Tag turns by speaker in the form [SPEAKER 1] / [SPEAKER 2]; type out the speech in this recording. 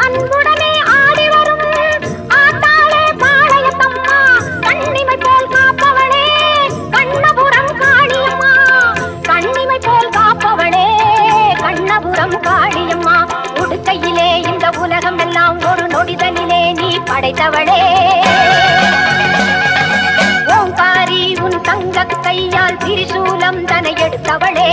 [SPEAKER 1] அன்புடனே ஆடி வரும் ஆத்தாளே பாளையத்தம்மா, கண்ணிமை போல் காப்பவளே கண்ணபுரம் காளியம்மா, கண்ணிமை போல் காப்பவளே கண்ணபுரம் காளியம்மா. உடுக்கையிலே இந்த உலகம் எல்லாம் ஒரு நொடிதனிலே நீ படைத்தவளே, ஓங்காரி உன் தங்க கையால் திரிசூலம் தனை எடுத்தவளே.